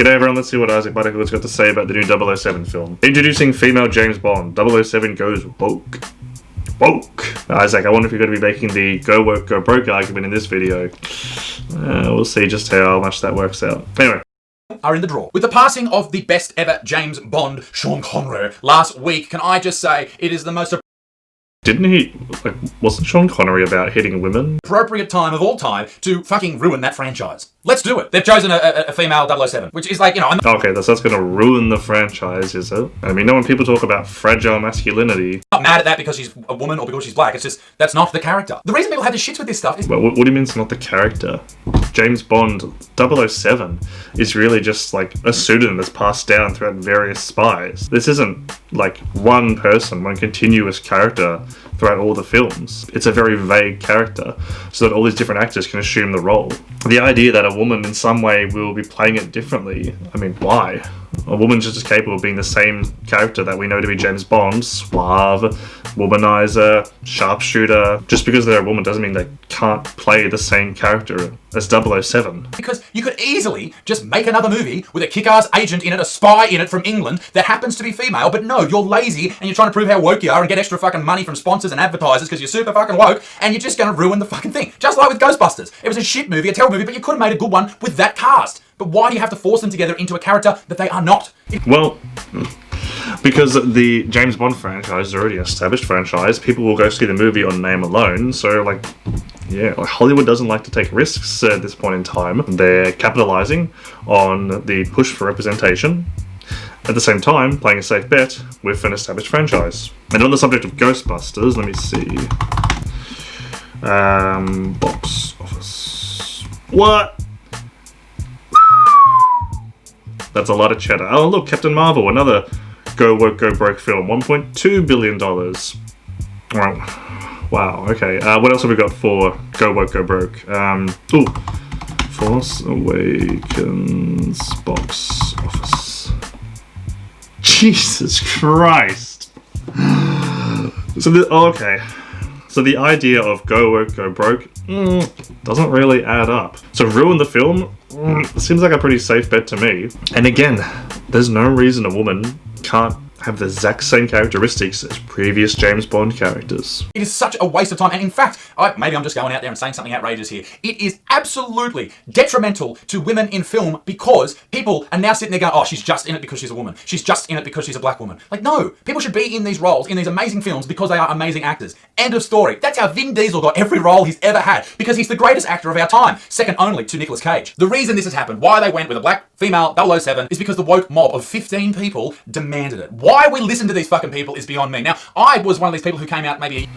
G'day everyone, let's see what Isaac Butterfield's got to say about the new 007 film. Introducing female James Bond, 007 goes woke. Woke! Isaac, I wonder if you're going to be making the go woke, go broke argument in this video. We'll see just how much that works out. Anyway. Are in the draw. With the passing of the best ever James Bond, Sean Connery, last week, can I just say it is the most Didn't he, wasn't Sean Connery about hitting women? appropriate time of all time to fucking ruin that franchise. Let's do it. They've chosen a female 007, which is like, you know, Okay, that's going to ruin the franchise, is it? I mean, when people talk about fragile masculinity... I'm not mad at that because she's a woman or because she's black. It's just, that's not the character. The reason people have the shits with this stuff is... What do you mean it's not the character? James Bond 007 is really just like a pseudonym that's passed down throughout various spies. This isn't like one person, one continuous character throughout all the films. It's a very vague character so that all these different actors can assume the role. The idea that a woman in some way will be playing it differently, I mean, why? A woman's just as capable of being the same character that we know to be James Bond, suave, womanizer, sharpshooter. Just because they're a woman doesn't mean they can't play the same character as 007. because you could easily just make another movie with a kick-ass agent in it, a spy in it from England that happens to be female, but no, you're lazy and you're trying to prove how woke you are and get extra fucking money from sponsors and advertisers because you're super fucking woke and you're just gonna ruin the fucking thing. Just like with Ghostbusters. It was a shit movie, a terrible movie, but you could have made a good one with that cast. But why do you have to force them together into a character that they are not? Well, because the James Bond franchise is already an established franchise, people will go see the movie on name alone, so like, yeah, like Hollywood doesn't like to take risks at this point in time. They're capitalizing on the push for representation, at the same time playing a safe bet with an established franchise. And on the subject of Ghostbusters, let me see. Box office. What? That's a lot of cheddar. Oh look, Captain Marvel, another go woke, go broke film. $1.2 billion. Wow, okay. What else have we got for go woke, go broke? Force Awakens box office. Jesus Christ. So the idea of go woke, go broke doesn't really add up. So ruin the film seems like a pretty safe bet to me. And again, there's no reason a woman can't have the exact same characteristics as previous James Bond characters. It is such a waste of time, and in fact, maybe I'm just going out there and saying something outrageous here. It is absolutely detrimental to women in film because people are now sitting there going, oh, she's just in it because she's a woman. She's just in it because she's a black woman. Like, no, people should be in these roles, in these amazing films because they are amazing actors. End of story. That's how Vin Diesel got every role he's ever had because he's the greatest actor of our time, second only to Nicolas Cage. The reason this has happened, why they went with a black female 007 is because the woke mob of 15 people demanded it. Why we listen to these fucking people is beyond me. Now, I was one of these people who came out maybe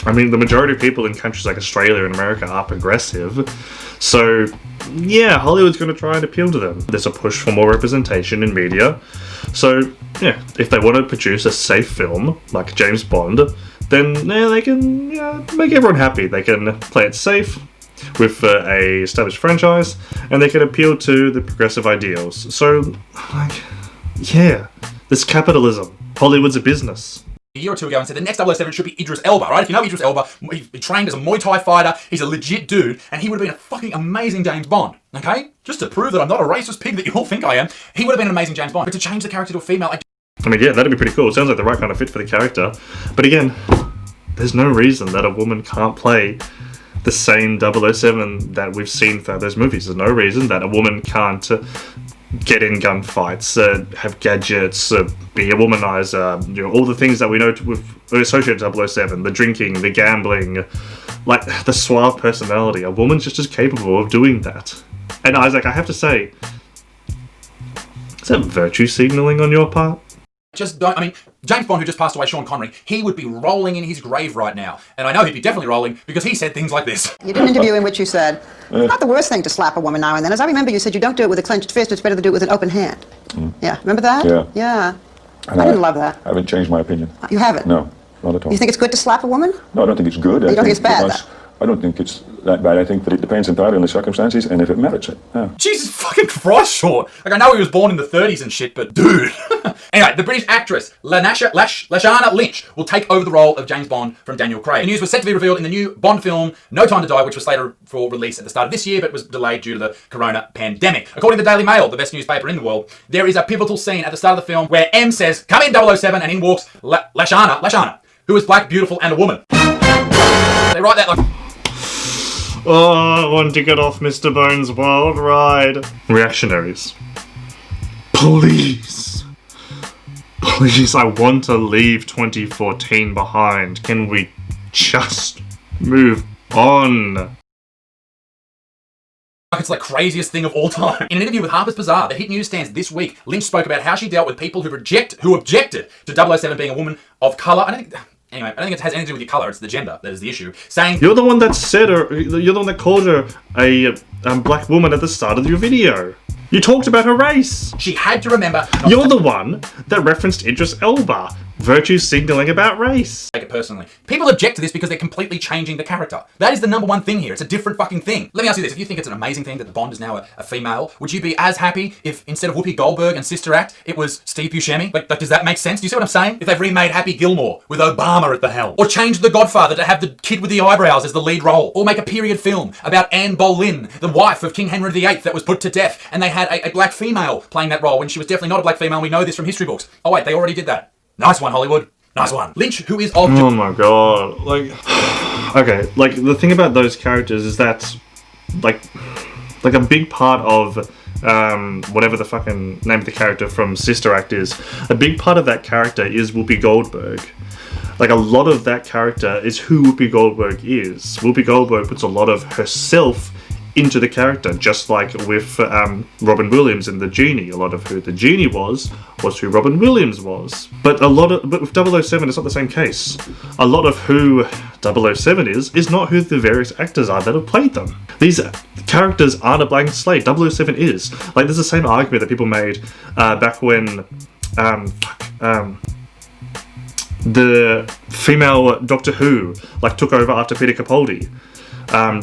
I mean, the majority of people in countries like Australia and America are progressive, so yeah, Hollywood's going to try and appeal to them. There's a push for more representation in media, so yeah, if they want to produce a safe film like James Bond, then yeah, they can make everyone happy. They can play it safe with a established franchise, and they can appeal to the progressive ideals. So, like, yeah, this capitalism. Hollywood's a business. a year or two ago and said the next 007 should be Idris Elba, right? If you know Idris Elba, he trained as a Muay Thai fighter, he's a legit dude, and he would have been a fucking amazing James Bond, okay? Just to prove that I'm not a racist pig that you all think I am, he would have been an amazing James Bond. But to change the character to a female, I mean, yeah, that'd be pretty cool. It sounds like the right kind of fit for the character. But again, there's no reason that a woman can't play the same 007 that we've seen throughout those movies. There's no reason that a woman can't get in gunfights, have gadgets, be a womanizer, all the things that we know with associated 007, the drinking, the gambling, like the suave personality. A woman's just as capable of doing that. And Isaac, I have to say, is that virtue signaling on your part? just don't, I mean, James Bond, who just passed away, Sean Connery, he would be rolling in his grave right now. And I know he'd be definitely rolling because he said things like this. You did an interview in which you said, it's not the worst thing to slap a woman now and then. As I remember, you said you don't do it with a clenched fist, it's better to do it with an open hand. Yeah, remember that? Yeah. Yeah. And I didn't love that. I haven't changed my opinion. You haven't? No, not at all. You think it's good to slap a woman? No, I don't think it's good. You don't think it's bad, I don't think it's that bad. I think that it depends entirely on the circumstances and if it merits it. Yeah. Jesus fucking Christ, Sean. Like, I know he was born in the 30s and shit, but dude. Anyway, the British actress Lashana Lynch will take over the role of James Bond from Daniel Craig. The news was set to be revealed in the new Bond film No Time to Die, which was slated for release at the start of this year, but was delayed due to the corona pandemic. According to the Daily Mail, the best newspaper in the world, there is a pivotal scene at the start of the film where M says, "Come in 007, and in walks Lashana, who is black, beautiful, and a woman. They write that like... Oh, I want to get off Mr. Bones' wild ride. Reactionaries. Please, I want to leave 2014 behind. Can we just move on? It's like craziest thing of all time. In an interview with Harper's Bazaar that hit newsstands this week, Lynch spoke about how she dealt with people who objected to 007 being a woman of colour. I don't think it has anything to do with your colour, it's the gender that is the issue. Saying, you're the one that said her, you're the one that called her a black woman at the start of your video. You talked about her race. She had to remember... You're the one that referenced Idris Elba. Virtue signaling about race. Take it personally. People object to this because they're completely changing the character. That is the number one thing here. It's a different fucking thing. Let me ask you this. If you think it's an amazing thing that the Bond is now a female, would you be as happy if instead of Whoopi Goldberg and Sister Act, it was Steve Buscemi? Like, does that make sense? Do you see what I'm saying? If they've remade Happy Gilmore with Obama at the helm. Or changed The Godfather to have the kid with the eyebrows as the lead role. Or make a period film about Anne Boleyn, the wife of King Henry VIII that was put to death, and they had a black female playing that role when she was definitely not a black female. We know this from history books. Oh wait, they already did that. Nice one, Hollywood. Nice one. Lynch, who is of... Oh my god. Like... Okay, like, the thing about those characters is that... Like a big part of... whatever the fucking name of the character from Sister Act is, a big part of that character is Whoopi Goldberg. Like, a lot of that character is who Whoopi Goldberg is. Whoopi Goldberg puts a lot of herself into the character, just like with Robin Williams and the Genie. A lot of who the Genie was who Robin Williams was. But with 007, it's not the same case. A lot of who 007 is not who the various actors are that have played them. These characters aren't a blank slate. 007 is. Like, there's the same argument that people made back when the female Doctor Who took over after Peter Capaldi.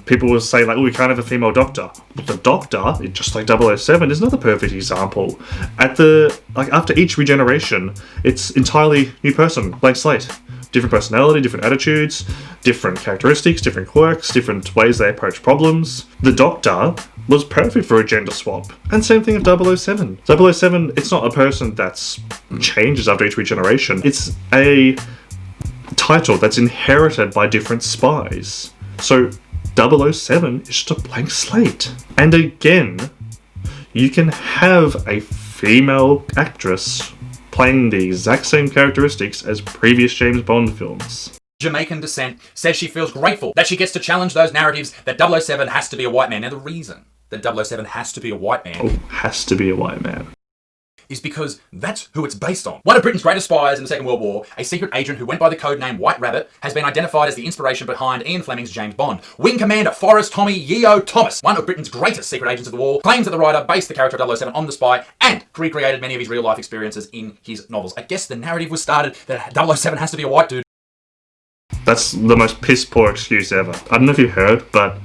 People will say, like, oh, we can't have a female Doctor. But the Doctor, just like 007, is not the perfect example. After each regeneration, it's entirely new person, blank slate. Different personality, different attitudes, different characteristics, different quirks, different ways they approach problems. The Doctor was perfect for a gender swap. And same thing with 007. 007, it's not a person that's changes after each regeneration. It's a title that's inherited by different spies. So 007 is just a blank slate. And again, you can have a female actress playing the exact same characteristics as previous James Bond films. Jamaican descent, says she feels grateful that she gets to challenge those narratives that 007 has to be a white man. Now, the reason that 007 has to be a white man... Oh, has to be a white man. ...is because that's who it's based on. One of Britain's greatest spies in the Second World War, a secret agent who went by the code name White Rabbit, has been identified as the inspiration behind Ian Fleming's James Bond. Wing Commander Forrest Tommy Yeo Thomas, one of Britain's greatest secret agents of the war, claims that the writer based the character of 007 on the spy and recreated many of his real-life experiences in his novels. I guess the narrative was started that 007 has to be a white dude. That's the most piss-poor excuse ever. I don't know if you heard, but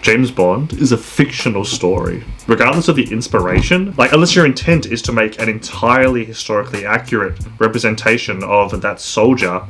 James Bond is a fictional story. Regardless of the inspiration, unless your intent is to make an entirely historically accurate representation of that soldier,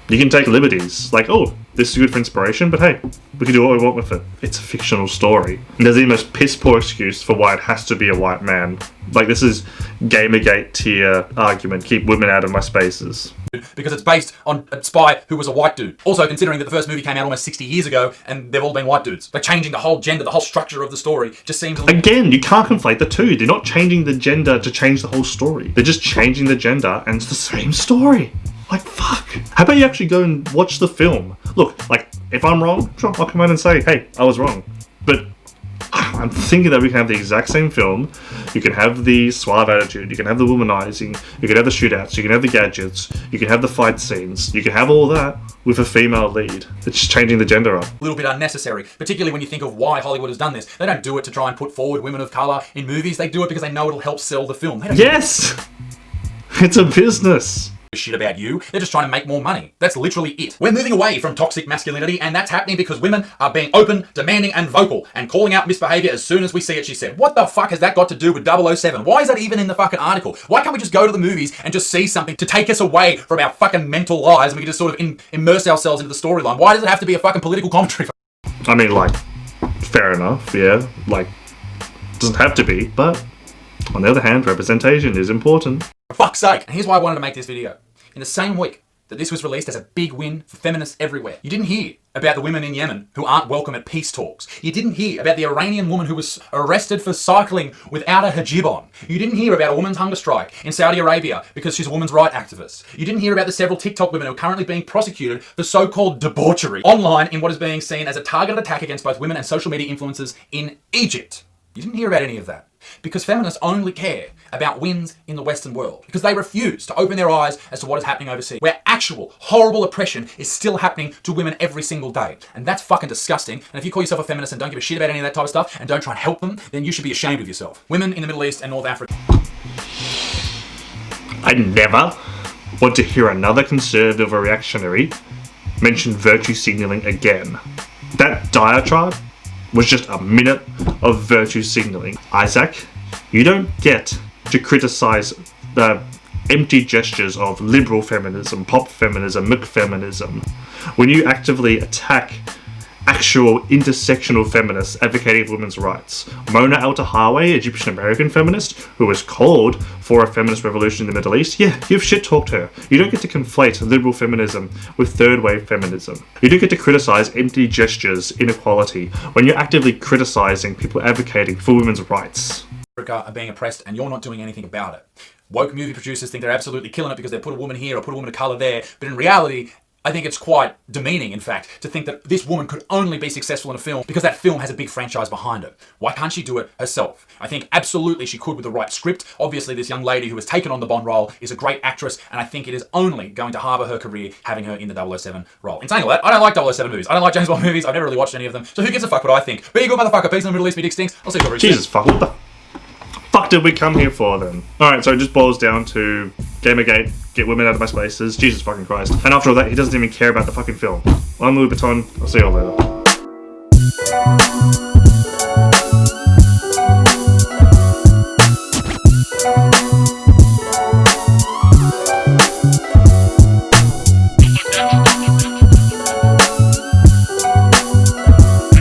you can take liberties. Like, oh, this is good for inspiration, but hey, we can do what we want with it. It's a fictional story. And there's the most piss-poor excuse for why it has to be a white man. Like, this is Gamergate tier argument. Keep women out of my spaces. Because it's based on a spy who was a white dude. Also, considering that the first movie came out almost 60 years ago and they've all been white dudes. Like, changing the whole gender, the whole structure of the story just seems a little... Again, you can't conflate the two. They're not changing the gender to change the whole story. They're just changing the gender and it's the same story. Like, fuck. How about you actually go and watch the film? Look, if I'm wrong, sure, I'll come out and say, hey, I was wrong. But I'm thinking that we can have the exact same film. You can have the suave attitude, you can have the womanizing, you can have the shootouts, you can have the gadgets, you can have the fight scenes, you can have all that with a female lead. It's just changing the gender up. A little bit unnecessary, particularly when you think of why Hollywood has done this. They don't do it to try and put forward women of colour in movies, they do it because they know it'll help sell the film. Yes! It's a business. shit about you. They're just trying to make more money. That's literally it. We're moving away from toxic masculinity, and that's happening because women are being open, demanding, and vocal, and calling out misbehavior as soon as we see it, she said. What the fuck has that got to do with 007? Why is that even in the fucking article? Why can't we just go to the movies and just see something to take us away from our fucking mental lives, and we can just sort of immerse ourselves into the storyline? Why does it have to be a fucking political commentary? I mean, like, fair enough, yeah. Like, doesn't have to be, but on the other hand, representation is important. For fuck's sake. And here's why I wanted to make this video. In the same week that this was released as a big win for feminists everywhere, you didn't hear about the women in Yemen who aren't welcome at peace talks. You didn't hear about the Iranian woman who was arrested for cycling without a hijab on. You didn't hear about a woman's hunger strike in Saudi Arabia because she's a women's rights activist. You didn't hear about the several TikTok women who are currently being prosecuted for so-called debauchery online in what is being seen as a targeted attack against both women and social media influencers in Egypt. You didn't hear about any of that. Because feminists only care about wins in the Western world. Because they refuse to open their eyes as to what is happening overseas. Where actual, horrible oppression is still happening to women every single day. And that's fucking disgusting. And if you call yourself a feminist and don't give a shit about any of that type of stuff, and don't try and help them, then you should be ashamed of yourself. Women in the Middle East and North Africa. I never want to hear another conservative or reactionary mention virtue signaling again. That diatribe was just a minute of virtue signaling. Issac, you don't get to criticize the empty gestures of liberal feminism, pop feminism, McFeminism, when you actively attack actual intersectional feminists advocating for women's rights. Mona Al-Tahaway, Egyptian-American feminist, who was called for a feminist revolution in the Middle East, yeah, you've shit-talked her. You don't get to conflate liberal feminism with third-wave feminism. You don't get to criticize empty gestures, inequality, when you're actively criticizing people advocating for women's rights. Are being oppressed and you're not doing anything about it. Woke movie producers think they're absolutely killing it because they put a woman here or put a woman of colour there, but in reality, I think it's quite demeaning, in fact, to think that this woman could only be successful in a film because that film has a big franchise behind it. Why can't she do it herself? I think absolutely she could with the right script. Obviously, this young lady who has taken on the Bond role is a great actress, and I think it is only going to harbour her career having her in the 007 role. In saying all that, I don't like 007 movies. I don't like James Bond movies. I've never really watched any of them. So who gives a fuck what I think? Be a good motherfucker. Peace in the Middle East. Be dick stinks. I'll see you over Jesus fuck, what the fuck did we come here for then? Alright, so it just boils down to Gamergate, get women out of my spaces, Jesus fucking Christ. And after all that, he doesn't even care about the fucking film. I'm Louis Vuitton, I'll see you all later.